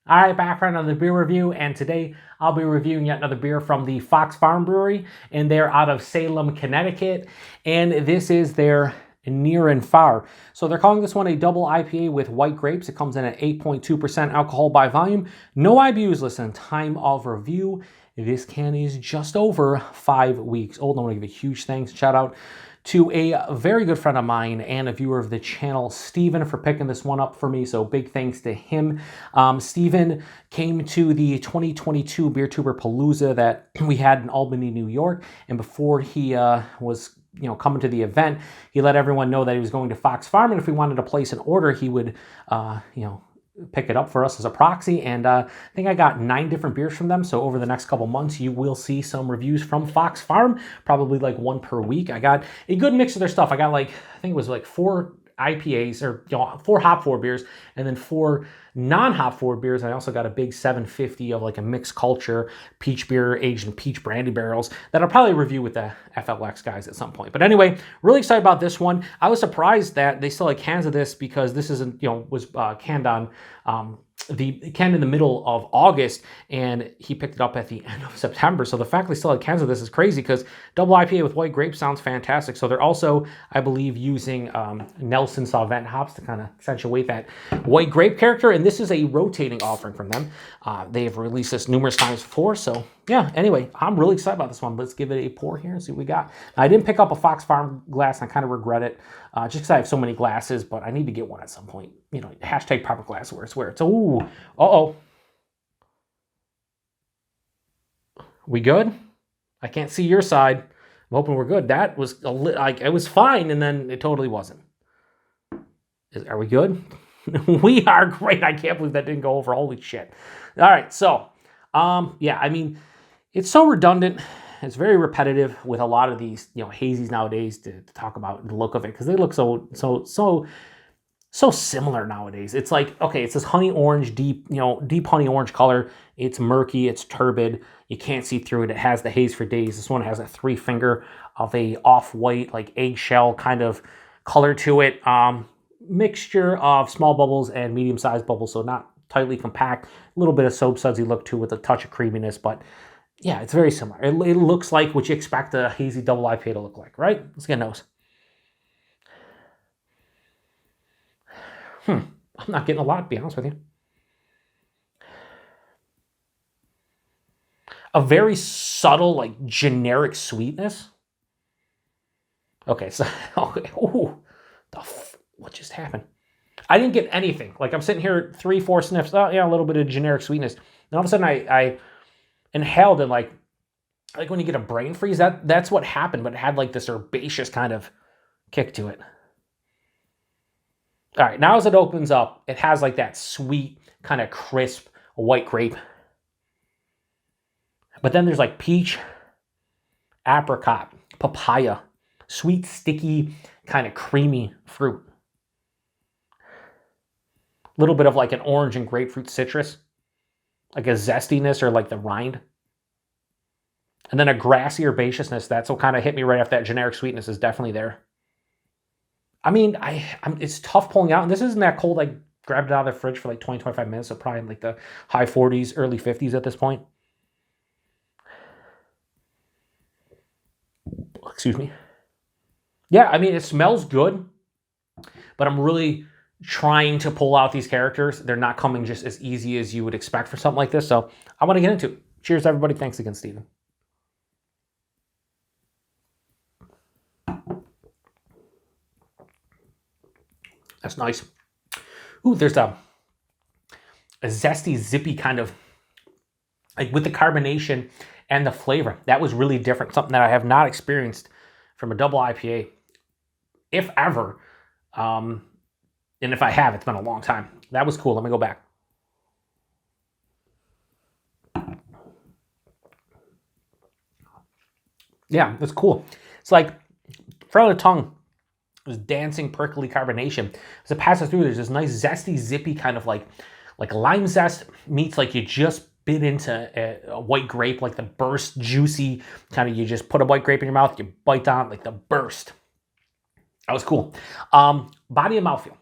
All right, back for another beer review, and today I'll be reviewing yet another beer from the Fox Farm Brewery, and they're out of Salem, Connecticut, and this is their Near and Far. So they're calling this one a double IPA with white grapes. It comes in at 8.2% alcohol by volume. No IBUs. Listen, time of review. This can is just over 5 weeks old. I want to give a huge thanks, shout out to a very good friend of mine and a viewer of the channel, Steven, for picking this one up for me. So big thanks to him. Steven came to the 2022 BeerTuber Palooza that we had in Albany, New York. And before he was coming to the event, he let everyone know that he was going to Fox Farm, and if we wanted to place an order, he would, pick it up for us as a proxy. And I think I got 9 different beers from them. So over the next couple months, you will see some reviews from Fox Farm, probably like 1 per week. I got a good mix of their stuff. I got I think it was 4 IPAs or 4 hop forward beers and then 4 non-hop forward beers. I also got a big 750 of a mixed culture peach beer aged in peach brandy barrels that I'll probably review with the FLX guys at some point. But anyway, really excited about this one. I was surprised that they still had cans of this because this isn't, was canned on canned in the middle of August, and he picked it up at the end of September. So the fact they still had cans of this is crazy because double IPA with white grape sounds fantastic. So they're also, I believe, using Nelson Sauvin hops to kind of accentuate that white grape character. And this is a rotating offering from them. They have released this numerous times before. So yeah, anyway, I'm really excited about this one. Let's give it a pour here and see what we got. Now, I didn't pick up a Fox Farm glass, and I kind of regret it just because I have so many glasses, but I need to get one at some point. Hashtag proper glassware. It's where it's, ooh, uh-oh. We good? I can't see your side. I'm hoping we're good. That was it was fine, and then it totally wasn't. Are we good? We are great. I can't believe that didn't go over. Holy shit. All right, so, yeah, I mean, it's so redundant. It's very repetitive with a lot of these, hazies nowadays to talk about the look of it because they look so similar nowadays. It's like, okay, it's this honey orange, deep honey orange color. It's murky, it's turbid. You can't see through it. It has the haze for days. This one has a 3-finger of a off-white, eggshell kind of color to it. Mixture of small bubbles and medium-sized bubbles, so not tightly compact. A little bit of soap sudsy look to it with a touch of creaminess, but yeah, it's very similar. It looks like what you expect a hazy double IPA to look like, right? Let's get a nose. I'm not getting a lot, to be honest with you. A very subtle, generic sweetness. Okay, so, okay, ooh, what just happened? I didn't get anything. I'm sitting here, 3-4 sniffs. Oh, yeah, a little bit of generic sweetness. And all of a sudden, I inhaled and like when you get a brain freeze, that's what happened. But it had this herbaceous kind of kick to it. All right, now as it opens up, it has that sweet, kind of crisp white grape. But then there's peach, apricot, papaya, sweet, sticky, kind of creamy fruit. A little bit of an orange and grapefruit citrus, a zestiness or the rind. And then a grassy herbaceousness. That's what kind of hit me right off. That generic sweetness is definitely there. I mean, it's tough pulling out. And this isn't that cold. I grabbed it out of the fridge for 20, 25 minutes. So probably in the high 40s, early 50s at this point. Excuse me. Yeah, I mean, it smells good. But I'm really trying to pull out these characters. They're not coming just as easy as you would expect for something like this. So I want to get into it. Cheers, everybody. Thanks again, Steven. That's nice. Ooh, there's a zesty, zippy kind of, with the carbonation and the flavor. That was really different. Something that I have not experienced from a double IPA, if ever. And if I have, it's been a long time. That was cool. Let me go back. Yeah, that's cool. It's front of the tongue, this dancing, prickly carbonation. As it passes through, there's this nice, zesty, zippy kind of like lime zest meets you just bit into a white grape, the burst, juicy, kind of you just put a white grape in your mouth, you bite down, the burst. That was cool. Body and mouthfeel.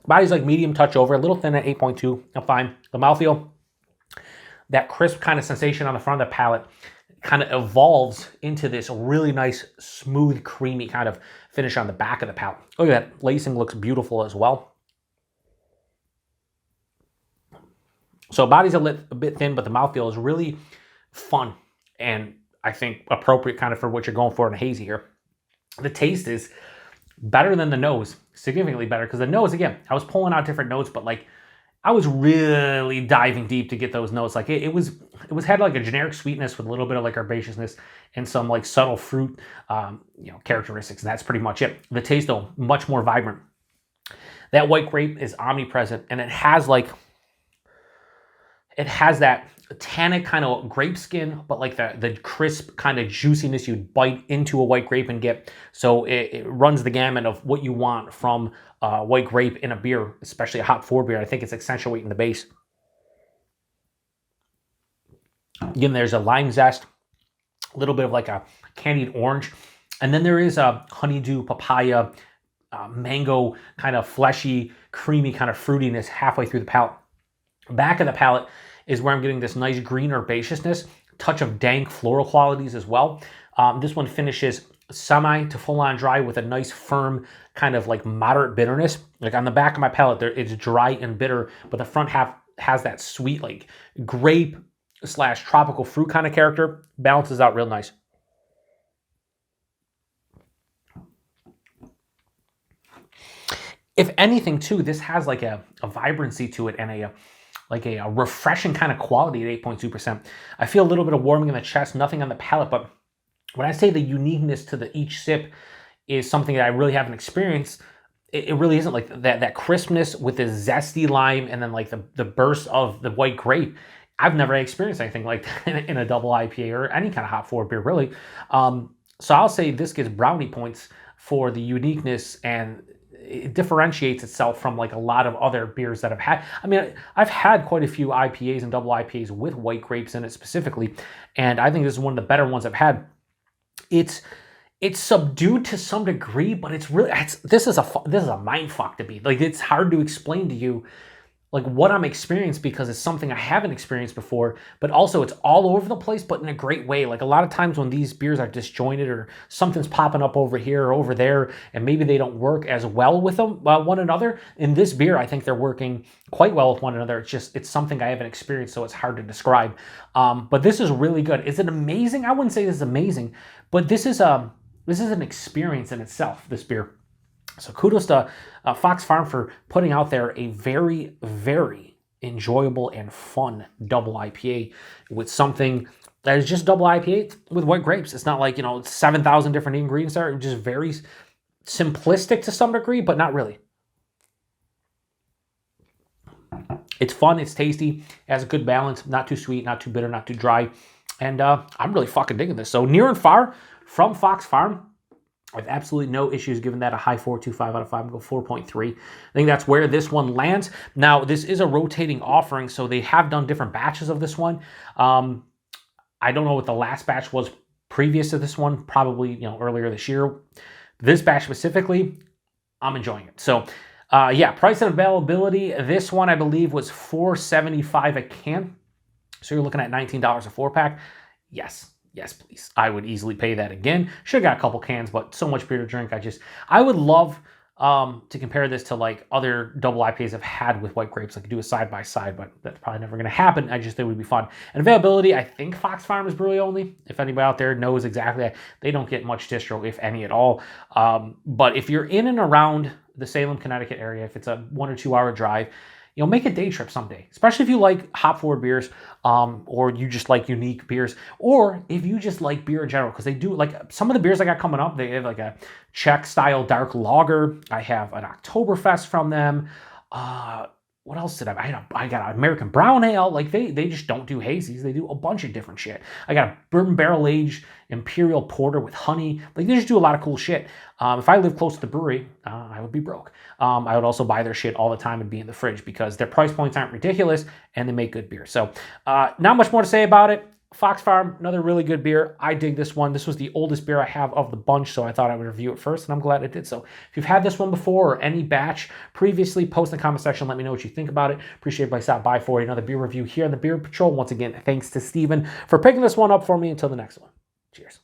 Body's like medium touch over, a little thin at 8.2. I'm fine. The mouthfeel, that crisp kind of sensation on the front of the palate kind of evolves into this really nice, smooth, creamy kind of finish on the back of the palate. Look at that. Lacing looks beautiful as well. So body's a bit thin, but the mouthfeel is really fun and I think appropriate kind of for what you're going for in a hazy here. The taste is better than the nose, significantly better, because the nose, again, I was pulling out different notes, but like I was really diving deep to get those notes. Like it had like a generic sweetness with a little bit of like herbaceousness and some like subtle fruit, characteristics. And that's pretty much it. The taste though, much more vibrant. That white grape is omnipresent, and it has that tannic kind of grape skin, but like the crisp kind of juiciness you'd bite into a white grape and get. So it runs the gamut of what you want from white grape in a beer, especially a hop forward beer. I think it's accentuating the base. Again, there's a lime zest, a little bit of like a candied orange, and then there is a honeydew, papaya, mango, kind of fleshy, creamy kind of fruitiness halfway through the palate. Back of the palate is where I'm getting this nice green herbaceousness, touch of dank floral qualities as well. This one finishes semi to full on dry with a nice firm kind of like moderate bitterness. Like on the back of my palate there, it's dry and bitter, but the front half has that sweet like grape / tropical fruit kind of character. Balances out real nice. If anything too, this has like a vibrancy to it and a refreshing kind of quality at 8.2%. I feel a little bit of warming in the chest, nothing on the palate, but when I say the uniqueness to each sip is something that I really haven't experienced, it really isn't like that crispness with the zesty lime and then like the burst of the white grape. I've never experienced anything like that in a double IPA or any kind of hop forward beer, really. So I'll say this gets brownie points for the uniqueness, and it differentiates itself from like a lot of other beers that I've had. I mean, I've had quite a few IPAs and double IPAs with white grapes in it specifically, and I think this is one of the better ones I've had. It's subdued to some degree, but this is a mind fuck to me. Like, it's hard to explain to you like what I'm experiencing because it's something I haven't experienced before, but also it's all over the place, but in a great way. Like a lot of times when these beers are disjointed or something's popping up over here or over there, and maybe they don't work as well with one another. In this beer, I think they're working quite well with one another. It's something I haven't experienced, so it's hard to describe. But this is really good. Is it amazing? I wouldn't say this is amazing, but this is an experience in itself, this beer. So kudos to Fox Farm for putting out there a very, very enjoyable and fun double IPA with something that is just double IPA with white grapes. It's not like, 7,000 different ingredients there. It's just very simplistic to some degree, but not really. It's fun. It's tasty. It has a good balance. Not too sweet, not too bitter, not too dry. And I'm really fucking digging this. So near and far from Fox Farm, I have absolutely no issues giving that a high 4.25 out of 5. I'm going to go 4.3. I think that's where this one lands. Now, this is a rotating offering, so they have done different batches of this one. I don't know what the last batch was previous to this one, probably earlier this year. This batch specifically, I'm enjoying it. So, price and availability. This one, I believe, was $4.75 a can. So you're looking at $19 a 4-pack. Yes, please. I would easily pay that again. Should have got a couple cans, but so much beer to drink. I would love to compare this to like other double IPAs I've had with white grapes. I could do a side by side, but that's probably never going to happen. I just think it would be fun. And availability, I think Fox Farm is brewery only. If anybody out there knows exactly, they don't get much distro, if any at all. But if you're in and around the Salem, Connecticut area, if it's a 1 or 2 hour drive, make a day trip someday, especially if you like hop forward beers, or you just like unique beers, or if you just like beer in general, because they do like some of the beers I got coming up. They have like a Czech style dark lager. I have an Oktoberfest from them. What else did I got an American brown ale. Like they just don't do hazies. They do a bunch of different shit. I got a bourbon barrel aged imperial porter with honey. Like they just do a lot of cool shit. If I lived close to the brewery, I would be broke. I would also buy their shit all the time and be in the fridge because their price points aren't ridiculous and they make good beer. So not much more to say about it. Fox Farm, another really good beer. I dig this one. This was the oldest beer I have of the bunch, so I thought I would review it first, and I'm glad I did so. If you've had this one before or any batch previously, post in the comment section. Let me know what you think about it. Appreciate everybody stopping by for another beer review here on the Beer Patrol. Once again, thanks to Steven for picking this one up for me. Until the next one. Cheers.